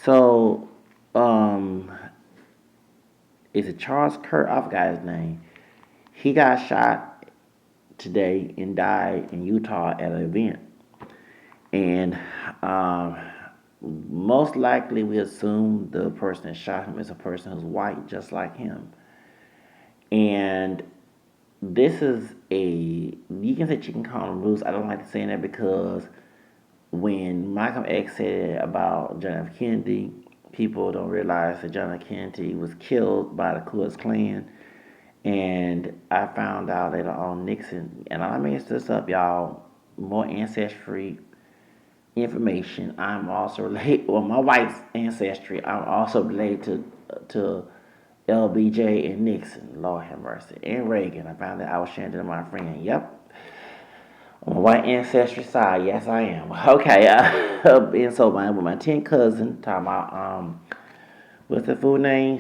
So, um, is it Charles Kirk? I forgot his name. He got shot today and died in Utah at an event. And um, most likely, we assume the person that shot him is a person who's white, just like him. And this is you can say chicken corn roost. I don't like saying that because when Malcolm X said about John F. Kennedy, people don't realize that John F. Kennedy was killed by the Ku Klux Klan. And I found out later on Nixon, and I made this up, y'all, more ancestry information. I'm also related, well, my wife's ancestry, I'm also related to LBJ and Nixon, Lord have mercy, and Reagan. I found that I was sharing to my friend. Yep, on my white ancestry side, yes, I am. Okay, and so with my 10 cousin, talking about what's the full name?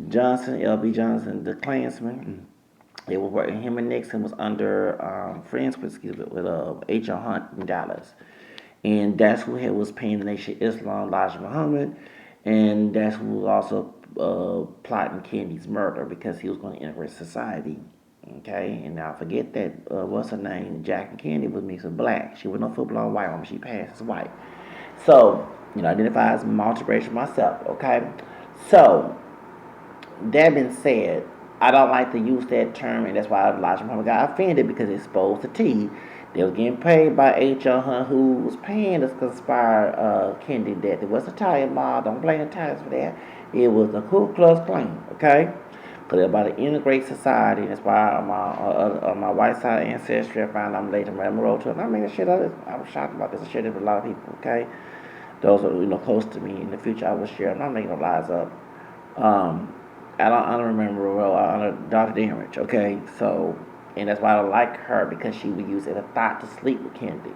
Johnson, LB Johnson, the Klansman. They were working. Him and Nixon was under friends with H.L. Hunt in Dallas, and that's who was paying the Nation of Islam, Elijah Muhammad, and that's who was also plotting Kennedy's murder because he was going to integrate society. Okay, and now forget that what's her name? Jackie Kennedy was mixed with black. She was no full blown white woman. She passed as white. So identify as multiracial myself. Okay, so that being said, I don't like to use that term, and that's why Elijah Muhammad got offended because it exposed the T. They was getting paid by H.L. Hunt, who was paying to conspire Kennedy death. It was a Italian mob. Don't blame the Italians for that. It was the Ku Klux Klan, okay? Because they're about to integrate society. That's why on my white side ancestry, I found I'm related to Marilyn Monroe too. And I mean, this shit, I was shocked about this. I shared it with a lot of people, okay? Those are close to me. In the future, I will share. I'm not making no lies up. Um, I don't remember well. I know Dr. Damage, okay? So, and that's why I don't like her because she would use it as a thought to sleep with Kennedy.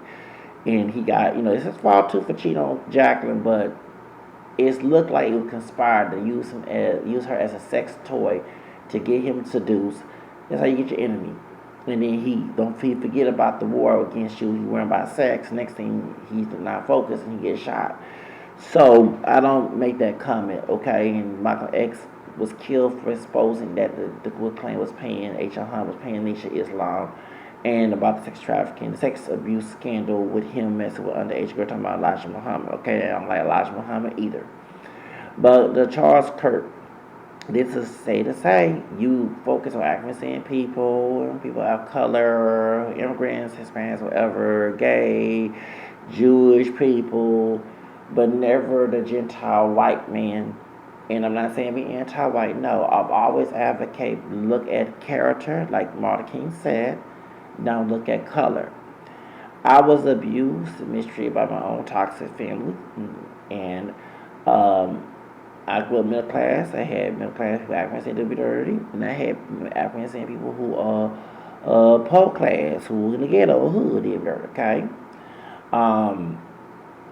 And he got, it's his fault too for cheating on Jacqueline, but it's looked like it was conspired to use her as a sex toy to get him seduced. That's how you get your enemy. And then he don't forget about the war against you. He worrying about sex. Next thing he's not focused and he gets shot. So I don't make that comment, okay? And Michael X was killed for exposing that the Ku Klux Klan was paying, H.L. Hunt was paying Nation of Islam, and about the sex trafficking, the sex abuse scandal with him messing with underage girl, talking about Elijah Muhammad. Okay, I don't like Elijah Muhammad either. But the Charles Kirk, this is say you focus on African people, people of color, immigrants, Hispanics, whatever, gay, Jewish people, but never the Gentile white man. And I'm not saying be anti-white. No, I've always advocated look at character, like Martin King said. Don't look at color. I was abused, mistreated by my own toxic family, and um, I grew up middle class. I had middle class people African descent to be dirty, and I had African descent people who are poor class, who was in the ghetto hood did dirty. Okay. Um,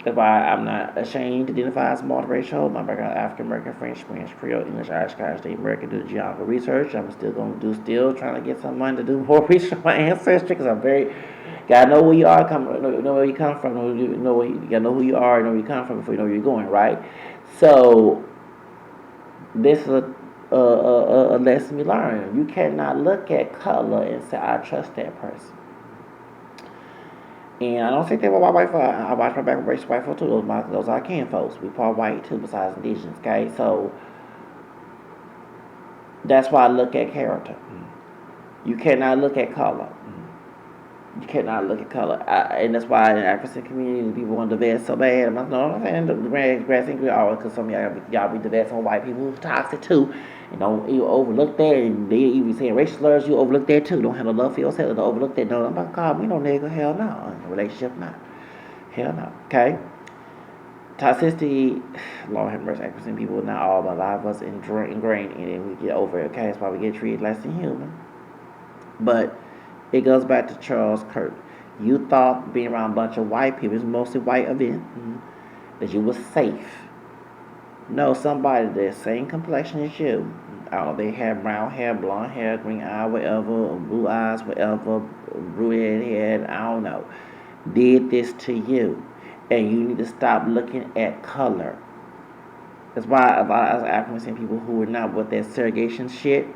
That's why I'm not ashamed to identify as multiracial. My background African American, French, Spanish, Creole, English, Irish, Scottish, Native American, do geography research. I'm still going to still trying to get some money to do more research on my ancestry because I'm very, gotta know where you are, know where you come from, you gotta know who you are, know where you come from before you know where you're going, right? So, this is a lesson we learn. You cannot look at color and say, I trust that person. And I don't think they were white folks. I watch my back with racial white folks too. Those are kin folks. We part white too, besides indigenous. Okay, so that's why I look at character. You cannot look at color. You cannot look at color, and that's why in the African community people want to divest so bad. I'm not, no, I'm saying the grass ain't green always because some of y'all be divesting on white people who's toxic too. You overlook that, and they even saying racial slurs. You overlook that too. Don't have no love for yourself. Don't overlook that. No, I'm not calling me no nigga. Hell no. Relationship not. Hell no. Okay. Toxicity, Lord have mercy, African people, not all, but a lot of us ingrained in it. We get over it. Okay, that's why we get treated less than human. But it goes back to Charles Kirk. You thought being around a bunch of white people, it's mostly white event, that you was safe. No, somebody the same complexion as you. They have brown hair, blonde hair, green eye, whatever, blue eyes, whatever, brunette head, I don't know. Did this to you. And you need to stop looking at color. That's why a lot of us African people who are not with that segregation shit,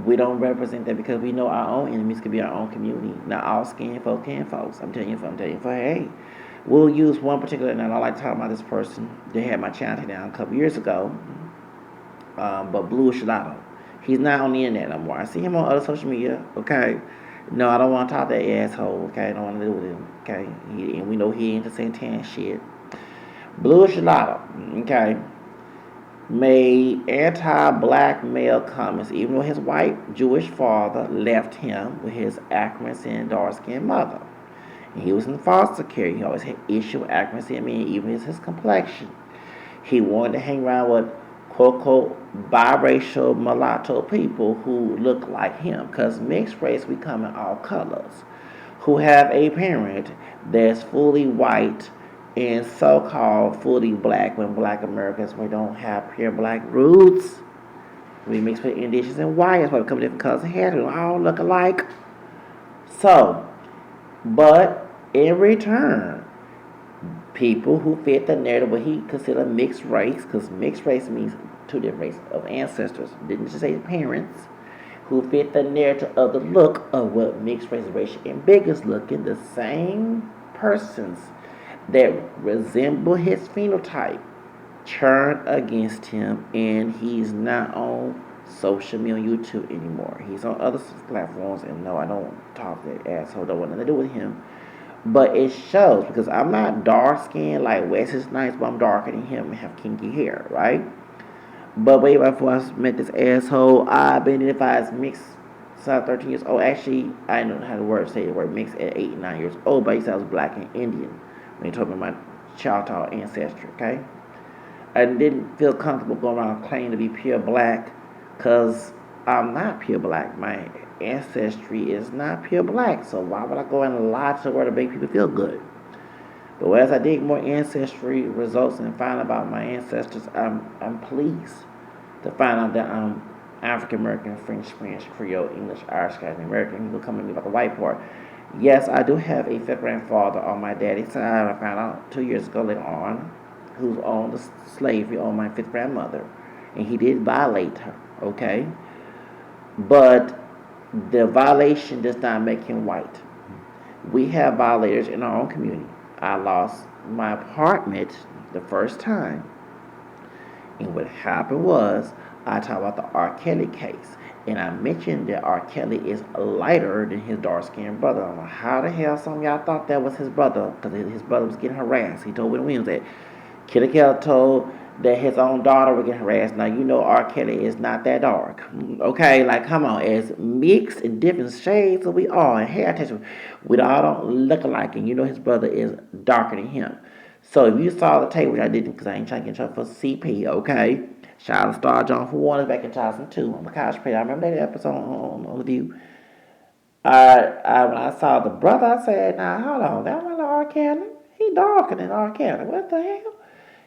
we don't represent that because we know our own enemies could be our own community. Not all skin folk can folks. I'm telling you, hey, we'll use one particular, and I don't like to talk about this person. They had my channel down a couple years ago, but Blue Shalato. He's not on the internet no more. I see him on other social media, okay? No, I don't want to talk to that asshole, okay? I don't want to deal with him, okay? And we know he into Santana shit. Blue Shalato, okay? Made anti-black male comments, even though his white Jewish father left him with his African dark-skinned mother. And he was in foster care. He always had issue with accuracy. I mean, even his complexion. He wanted to hang around with quote-unquote biracial mulatto people who look like him. Because mixed race, we come in all colors. Who have a parent that's fully white and so-called fully black when black Americans, we don't have pure black roots. We mix with indigenous and white. That's why we come different colors of hair. We don't all look alike. So, but in return, people who fit the narrative, what he considered mixed race, because mixed race means two different races of ancestors, didn't just say parents, who fit the narrative of the look of what mixed race racial ambiguous looking, the same persons that resemble his phenotype turn against him, and he's not on social media on YouTube anymore. He's on other platforms, and no, I don't talk to that asshole. Don't want nothing to do with him. But it shows because I'm not dark skinned like Wes is nice, but I'm darker than him and have kinky hair, right? But way before I met this asshole, I've been identified as mixed since I was 13 years old. Actually, I didn't know how to say the word mixed at 8 and 9 years old, but I said I was black and Indian when he told me my Choctaw ancestry, okay? I didn't feel comfortable going around claiming to be pure black because I'm not pure black. My ancestry is not pure black, so why would I go and lie to the world to make people feel good? But as I dig more ancestry results and find about my ancestors, I'm pleased to find out that I'm African American, French, Spanish, Creole, English, Irish, Scottish, American. People come at me like a white part. Yes, I do have a fifth grandfather on my daddy's side. I found out 2 years ago later on, who's owned the slavery on my fifth grandmother, and he did violate her. Okay, but the violation does not make him white. We have violators in our own community. I lost my apartment the first time. And what happened was, I talked about the R. Kelly case. And I mentioned that R. Kelly is lighter than his dark-skinned brother. I don't know how the hell some of y'all thought that was his brother, because his brother was getting harassed. He told William Williams that. Killer Kelly told that his own daughter would get harassed. Now, you know R. Kelly is not that dark. Okay, like, come on. As mixed in different shades as we are, and hair texture, we all don't look alike. And you know his brother is darker than him. So if you saw the tape, which I didn't because I ain't trying to get in trouble for CP, okay? Shout out to Star John for Warner back in 2002 on the Couch Pay. I remember that episode on The View. When I saw the brother, I said, now, hold on. That wasn't R. Kelly. He darker than R. Kelly. What the hell?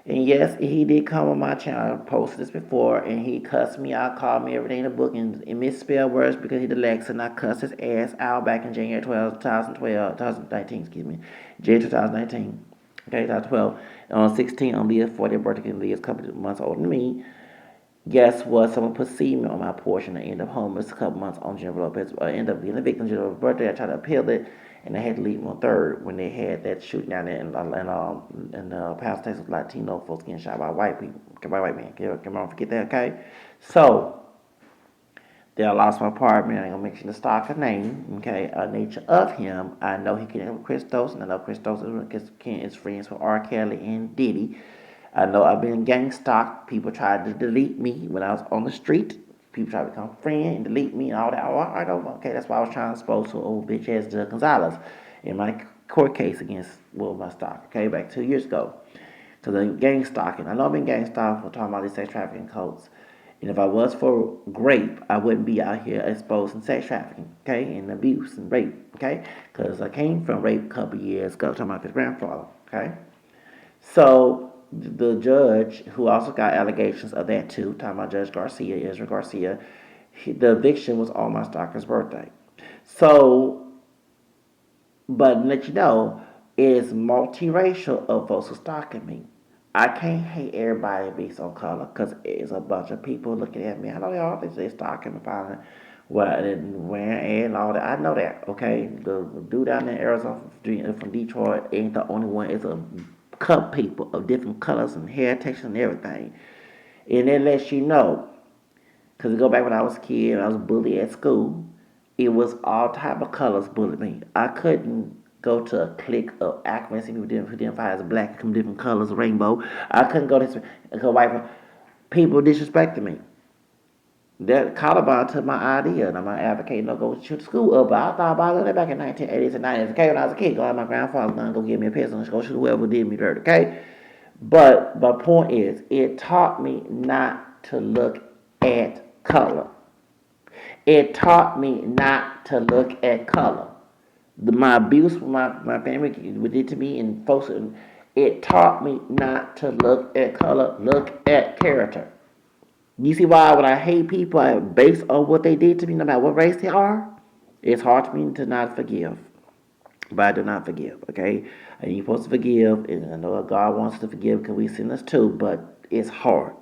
And yes, he did come on my channel. I posted this before, and he cussed me out, called me everything in the book, and misspelled words because he dyslexic, and I cussed his ass out back in January 2019, excuse me, January 2019, okay, 2012. And on 16, on Leah's 40th birthday, because Leah's a couple of months older than me, guess what? Someone put semen on my portion. I ended up homeless a couple months on Jennifer Lopez. I ended up being a victim of Jennifer's birthday. I tried to appeal it, and I had to leave on third when they had that shooting down there in Paso, Texas, Latino folks getting shot by white people, by white men. Come on, forget that, okay? So, then I lost my apartment. I ain't gonna mention the stalker name, okay? Nature of him. I know he connected with Christos, and I know Christos is friends with R. Kelly and Diddy. I know I've been gang stalked. People tried to delete me when I was on the street. People tried to become friends and delete me and all that. I don't. Okay, that's why I was trying to expose to old bitch ass Doug Gonzalez in my court case against my stock. Okay, back 2 years ago. Because of gang stalking. I know I've been gang stalked for talking about these sex trafficking codes. And if I was for rape, I wouldn't be out here exposing sex trafficking, okay, and abuse and rape, okay? Because I came from rape a couple years ago, talking about his grandfather, okay? So the judge, who also got allegations of that too, talking about Judge Garcia, Israel Garcia, the eviction was on my stalker's birthday. So, but let you know, It's multiracial of folks who stalking me. I can't hate everybody based on color because it's a bunch of people looking at me. I know they all they stalking me, finding what and wearing and all that. I know that. Okay, the dude down in Arizona from Detroit ain't the only one. It's a couple people of different colors and hair texture and everything, and it lets you know. Because go back when I was a kid, I was bullied at school. It was all type of colors bullied me. I couldn't go to a clique of Africans who didn't identify as black, come different colors, rainbow. I couldn't go to white people disrespected me. That Columbine took my idea, and I'm not advocating no go shoot the school up. But I thought about it back in 1980s and 90s. Okay, when I was a kid, go out my grandfather's gonna go get me a pistol and go shoot whoever did me dirt. Okay, but the point is, it taught me not to look at color. It taught me not to look at color. My abuse from my family did to me and folks, it taught me not to look at color, look at character. You see why when I hate people based on what they did to me, no matter what race they are, it's hard for me to not forgive. But I do not forgive, okay? And you're supposed to forgive, and I know God wants us to forgive because we sinners too, but it's hard.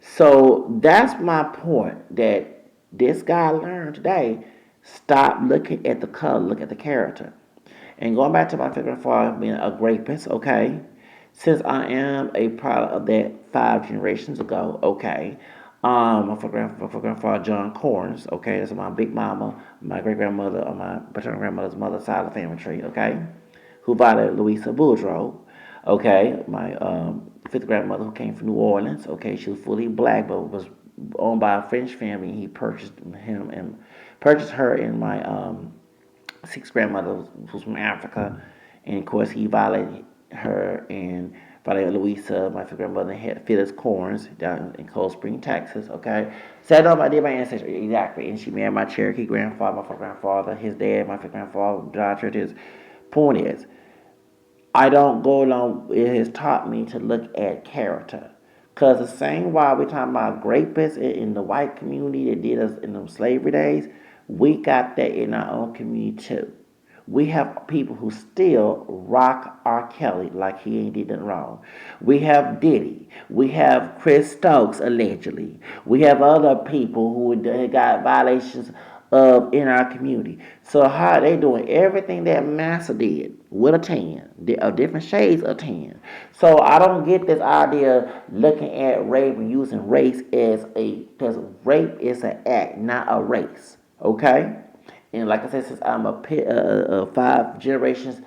So that's my point that this guy learned today. Stop looking at the color, look at the character. And going back to my favorite father being a rapist, okay? Since I am a product of that 5 generations ago, okay? My grandfather John Corns, okay? That's my big mama, my great grandmother, or my paternal grandmother's mother's side of the family tree, okay? Who violated Louisa Boudreaux, okay? My fifth grandmother who came from New Orleans, okay? She was fully black, but was owned by a French family. He purchased her and my sixth grandmother who's from Africa, and of course he violated her and violated Louisa, my fifth grandmother, had Phyllis Corns down in Cold Spring, Texas. Okay, so I know I did my ancestry exactly, and she married my Cherokee grandfather, my first grandfather, his dad, my fifth grandfather, died churches. Point is, I don't go along. It has taught me to look at character. Cause the same while we're talking about rapists in the white community that did us in them slavery days, we got that in our own community too. We have people who still rock R. Kelly like he ain't did nothing wrong. We have Diddy. We have Chris Stokes allegedly. We have other people who got violations of in our community. So how they doing everything that Massa did with a tan, of different shades of tan. So I don't get this idea looking at rape and using race as because rape is an act, not a race. Okay. And like I said, since I'm a 5 generations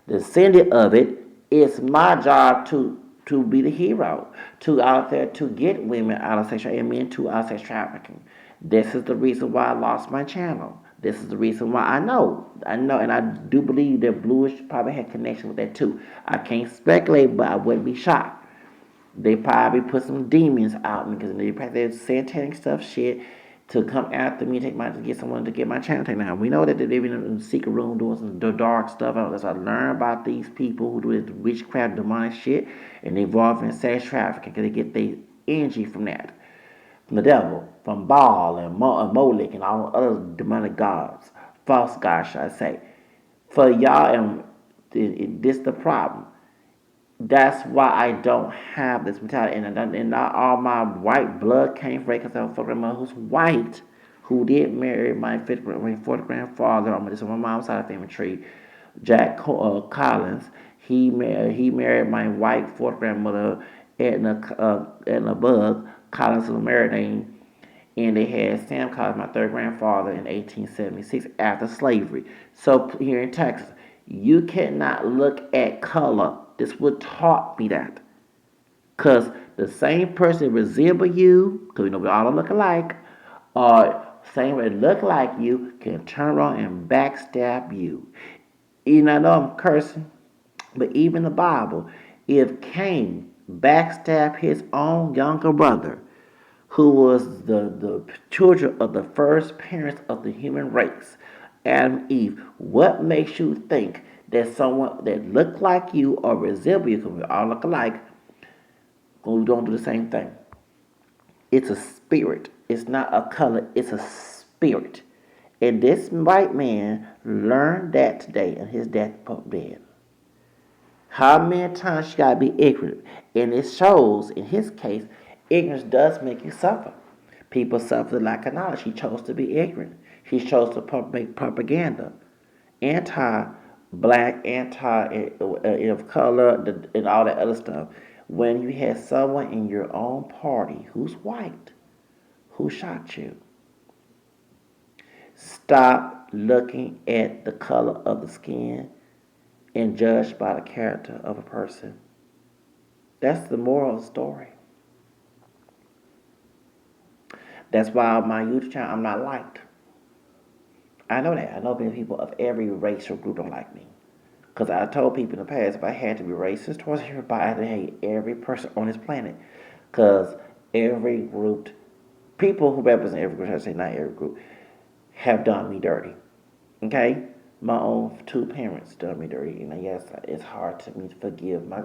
descendant of it, it's my job to be the hero, to out there to get women out of sexual and men to out of sex trafficking. This is the reason why I lost my channel. This is the reason why I know, and I do believe that Bluish probably had connection with that too. I can't speculate, but I wouldn't be shocked. They probably put some demons out because they practice satanic stuff, shit, to come after me, to get someone to get my channel taken down. We know that they've been in the secret room doing some dark stuff. That's I learned about these people who do this witchcraft, demonic shit, and they involved in sex trafficking because they get their energy from that, from the devil, from Baal and Molech and all other demonic gods, false gods, should I say. For y'all, and this the problem. That's why I don't have this mentality. And not all my white blood came from because I have a grandmother who's white, who did marry my fourth grandfather on my mom's side of the family tree, Jack Collins. He married my white fourth grandmother, Edna Bug. Collins was a married name. And they had Sam Collins, my third grandfather, in 1876 after slavery. So here in Texas, you cannot look at color. This would taught me that. Because the same person resemble you, because we know we all look alike, or same way look like you, can turn around and backstab you. And I know I'm cursing, but even the Bible, if Cain backstabbed his own younger brother, who was the children of the first parents of the human race, Adam and Eve, what makes you think that someone that look like you or resemble you, because we all look alike, we don't do the same thing? It's a spirit. It's not a color. It's a spirit. And this white man learned that today in his deathbed. How many times you gotta be ignorant? And it shows, in his case, ignorance does make you suffer. People suffer lack of knowledge. He chose to be ignorant. He chose to make propaganda, anti-black, of color, and all that other stuff. When you had someone in your own party who's white, who shot you, stop looking at the color of the skin and judge by the character of a person. That's the moral of the story. That's why on my YouTube channel I'm not liked. I know that. I know many people of every race or group don't like me. Because I told people in the past, if I had to be racist towards everybody, I had to hate every person on this planet. Because every group, people who represent every group, I say not every group, have done me dirty. Okay? My own two parents done me dirty. And yes, it's hard to me to forgive. My